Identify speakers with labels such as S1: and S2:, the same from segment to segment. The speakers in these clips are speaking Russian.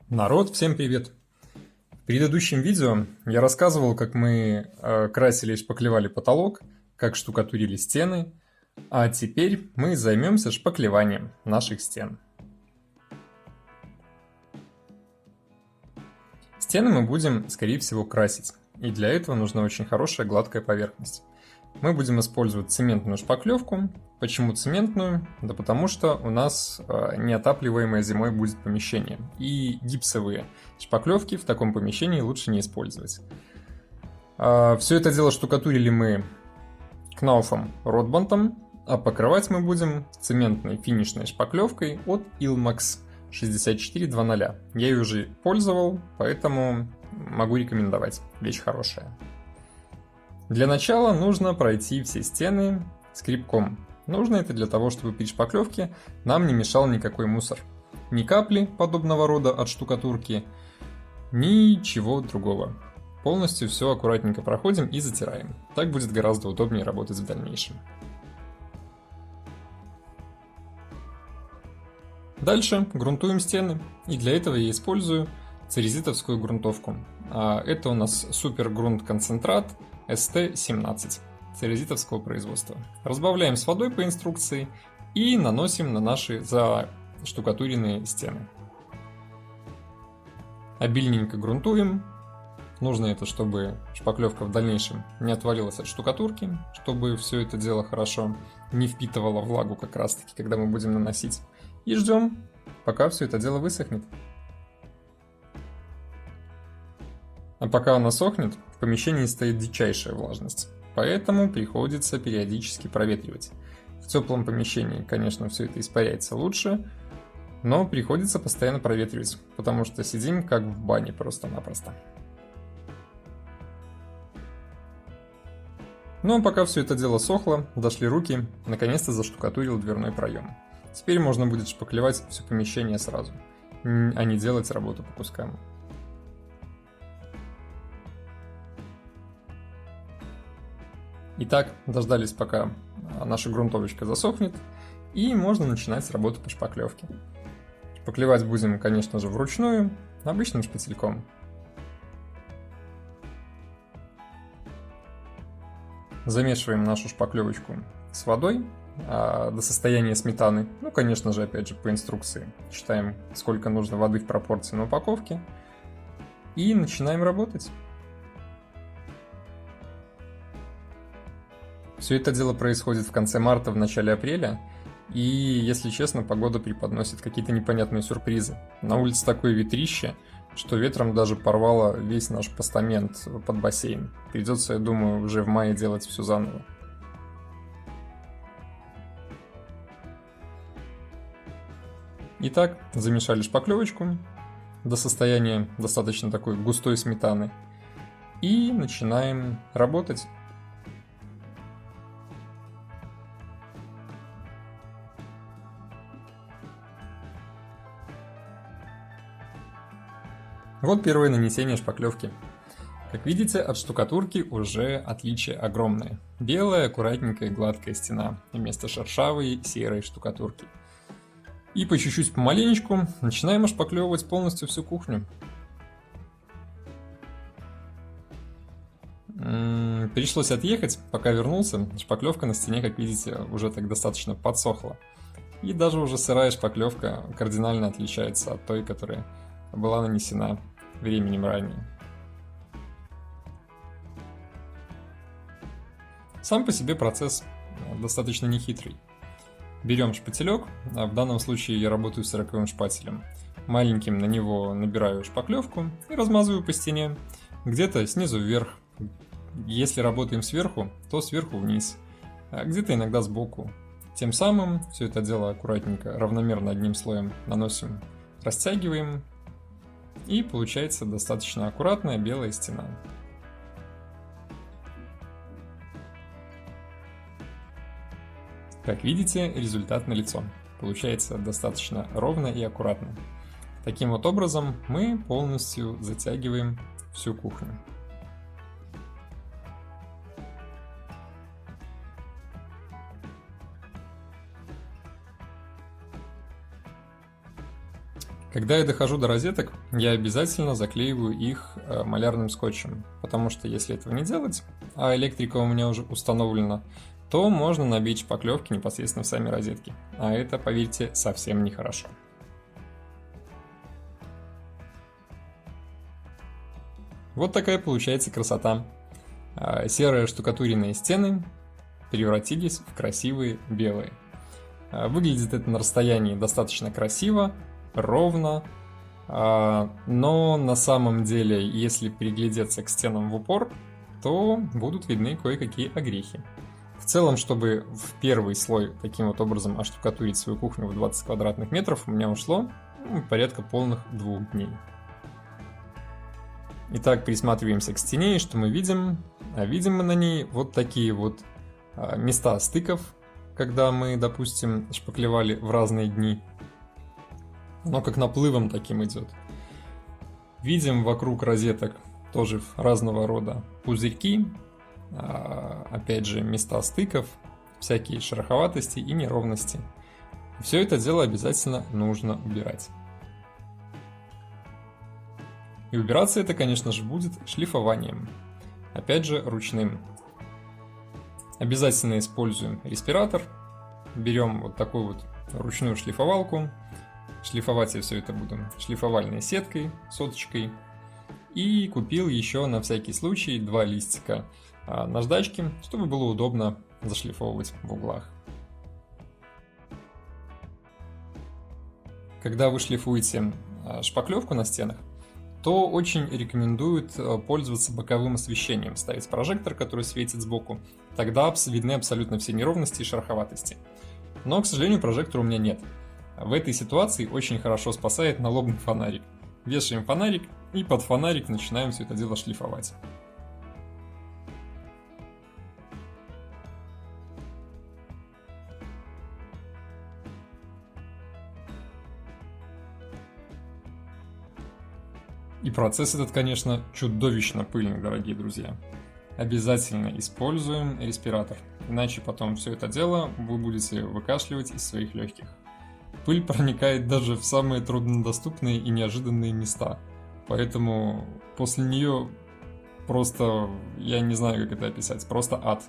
S1: Народ, всем привет! В предыдущем видео я рассказывал, как мы красили и шпаклевали потолок, как штукатурили стены, а теперь мы займемся шпаклеванием наших стен. Стены мы будем, скорее всего, красить, и для этого нужна очень хорошая гладкая поверхность. Мы будем использовать цементную шпаклевку. Почему цементную? Да потому что у нас неотапливаемое зимой будет помещение, и гипсовые шпаклевки в таком помещении лучше не использовать. Все это дело штукатурили мы кнауфом ротбандом, а покрывать мы будем цементной финишной шпаклевкой от Ilmax 6400. Я ее уже пользовал, поэтому могу рекомендовать. Вещь хорошая. Для начала нужно пройти все стены скребком. Нужно это для того, чтобы при шпаклевке нам не мешал никакой мусор. Ни капли подобного рода от штукатурки, ничего другого. Полностью все аккуратненько проходим и затираем. Так будет гораздо удобнее работать в дальнейшем. Дальше грунтуем стены, и для этого я использую церезитовскую грунтовку. Это у нас супер грунт концентрат ST17 церезитовского производства. Разбавляем с водой по инструкции и наносим на наши заштукатуренные стены. Обильненько грунтуем. Нужно это, чтобы шпаклевка в дальнейшем не отвалилась от штукатурки, чтобы все это дело хорошо не впитывало влагу как раз таки, когда мы будем наносить. И ждем, пока все это дело высохнет. А пока она сохнет, в помещении стоит дичайшая влажность, поэтому приходится периодически проветривать. В теплом помещении, конечно, все это испаряется лучше, но приходится постоянно проветривать, потому что сидим как в бане просто-напросто. Ну а пока все это дело сохло, дошли руки, наконец-то заштукатурил дверной проем. Теперь можно будет шпаклевать все помещение сразу, а не делать работу по кускам. Итак, дождались, пока наша грунтовочка засохнет, и можно начинать работу по шпаклевке. Шпаклевать будем, конечно же, вручную, обычным шпательком. Замешиваем нашу шпаклевочку с водой до состояния сметаны. Ну, конечно же, опять же, по инструкции. Считаем, сколько нужно воды в пропорции на упаковке. И начинаем работать. Все это дело происходит в конце марта, в начале апреля. И, если честно, погода преподносит какие-то непонятные сюрпризы. На улице такое ветрище, что ветром даже порвало весь наш постамент под бассейн. Придется, я думаю, уже в мае делать все заново. Итак, замешали шпаклевочку до состояния достаточно такой густой сметаны. И начинаем работать. Вот первое нанесение шпаклевки. Как видите, от штукатурки уже отличие огромное. Белая, аккуратненькая, гладкая стена вместо шершавой серой штукатурки. И по чуть-чуть, помаленечку начинаем ошпаклевывать полностью всю кухню. Пришлось отъехать, пока вернулся. Шпаклевка на стене, как видите, уже так достаточно подсохла. И даже уже сырая шпаклевка кардинально отличается от той, которая была нанесена временем ранее. Сам по себе процесс достаточно нехитрый. Берем шпателек, в данном случае я работаю с 40-м шпателем. Маленьким на него набираю шпаклевку и размазываю по стене, где-то снизу вверх. Если работаем сверху, то сверху вниз, а где-то иногда сбоку. Тем самым все это дело аккуратненько, равномерно одним слоем наносим, растягиваем, и получается достаточно аккуратная белая стена. Как видите, результат налицо. Получается достаточно ровно и аккуратно. Таким вот образом мы полностью затягиваем всю кухню. Когда я дохожу до розеток, я обязательно заклеиваю их малярным скотчем, потому что если этого не делать, а электрика у меня уже установлена, то можно набить шпаклевки непосредственно в сами розетки, а это, поверьте, совсем нехорошо. Вот такая получается красота. Серые штукатуренные стены превратились в красивые белые. Выглядит это на расстоянии достаточно красиво, ровно, но на самом деле, если приглядеться к стенам в упор, то будут видны кое-какие огрехи. В целом, чтобы в первый слой таким вот образом оштукатурить свою кухню в 20 квадратных метров, у меня ушло порядка полных 2 дней. Итак, присматриваемся к стене, и что мы видим? Видим мы на ней вот такие вот места стыков, когда мы, допустим, шпаклевали в разные дни. Оно как наплывом таким идет. Видим вокруг розеток тоже разного рода пузырьки, опять же места стыков, всякие шероховатости и неровности. Все это дело обязательно нужно убирать. И убираться это, конечно же, будет шлифованием. Опять же, ручным. Обязательно используем респиратор. Берем вот такую вот ручную шлифовалку. Шлифовать я все это буду шлифовальной сеткой, соточкой. И купил еще на всякий случай 2 листика наждачки, чтобы было удобно зашлифовывать в углах. Когда вы шлифуете шпаклевку на стенах, то очень рекомендуют пользоваться боковым освещением, ставить прожектор, который светит сбоку, тогда видны абсолютно все неровности и шероховатости. Но, к сожалению, прожектора у меня нет. В этой ситуации очень хорошо спасает налобный фонарик. Вешаем фонарик и под фонарик начинаем все это дело шлифовать. И процесс этот, конечно, чудовищно пыльный, дорогие друзья. Обязательно используем респиратор, иначе потом все это дело вы будете выкашливать из своих легких. Пыль проникает даже в самые труднодоступные и неожиданные места, поэтому после нее просто, я не знаю, как это описать, просто ад.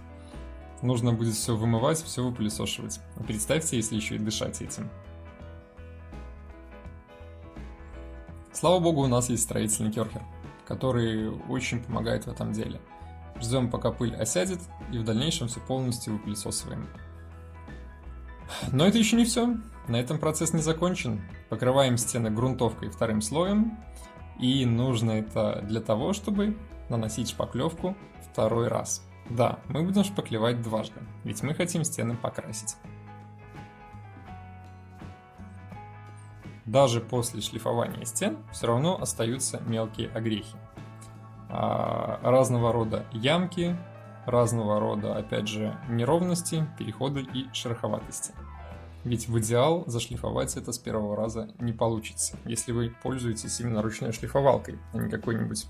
S1: Нужно будет все вымывать, все выпылесошивать. Представьте, если еще и дышать этим. Слава богу, у нас есть строительный керхер, который очень помогает в этом деле. Ждем, пока пыль осядет, и в дальнейшем все полностью выпылесосываем. Но это еще не все. На этом процесс не закончен. Покрываем стены грунтовкой 2-м слоем. И нужно это для того, чтобы наносить шпаклевку 2-й раз. Да, мы будем шпаклевать дважды, ведь мы хотим стены покрасить. Даже после шлифования стен все равно остаются мелкие огрехи. Разного рода ямки, разного рода, опять же, неровности, переходы и шероховатости. Ведь в идеал зашлифовать это с первого раза не получится, если вы пользуетесь именно ручной шлифовалкой, а не какой-нибудь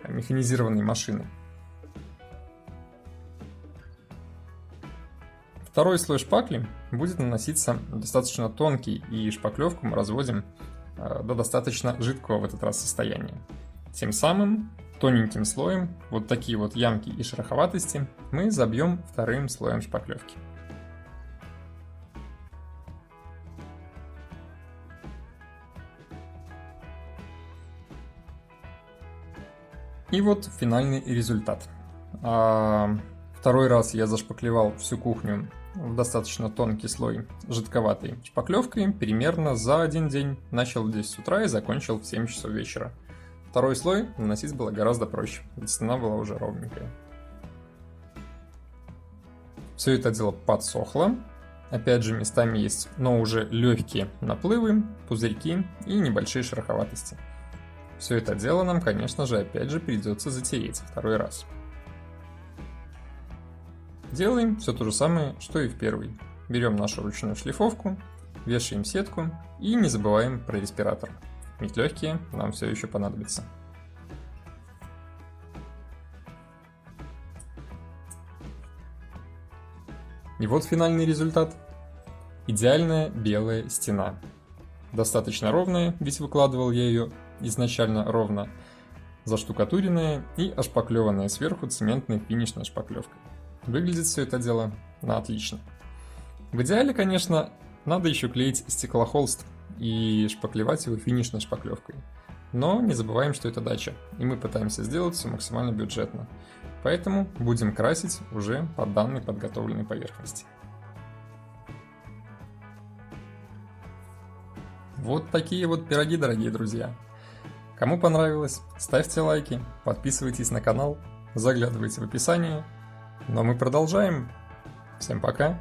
S1: механизированной машиной. 2-й слой шпакли будет наноситься достаточно тонкий, и шпаклевку мы разводим до достаточно жидкого в этот раз состояния. Тем самым тоненьким слоем вот такие вот ямки и шероховатости мы забьем 2-м слоем шпаклевки. И вот финальный результат. 2-й раз я зашпаклевал всю кухню в достаточно тонкий слой жидковатой шпаклевкой примерно за 1 день. Начал в 10 утра и закончил в 7 часов вечера. 2-й слой наносить было гораздо проще, ведь стена была уже ровненькая. Все это дело подсохло. Опять же, местами есть, но уже легкие наплывы, пузырьки и небольшие шероховатости. Все это дело нам, конечно же, опять же придется затереть 2-й раз. Делаем все то же самое, что и в 1-й. Берем нашу ручную шлифовку, вешаем сетку и не забываем про респиратор, ведь легкие нам все еще понадобятся. И вот финальный результат. Идеальная белая стена. достаточно ровная, ведь выкладывал я ее изначально ровно, заштукатуренная и ошпаклеванная сверху цементной финишной шпаклевкой. Выглядит все это дело на отлично. В идеале, конечно, надо еще клеить стеклохолст и шпаклевать его финишной шпаклевкой. Но не забываем, что это дача, и мы пытаемся сделать все максимально бюджетно. Поэтому будем красить уже по данной подготовленной поверхности. Вот такие вот пироги, дорогие друзья. Кому понравилось, ставьте лайки, подписывайтесь на канал, заглядывайте в описание. Но мы продолжаем. Всем пока!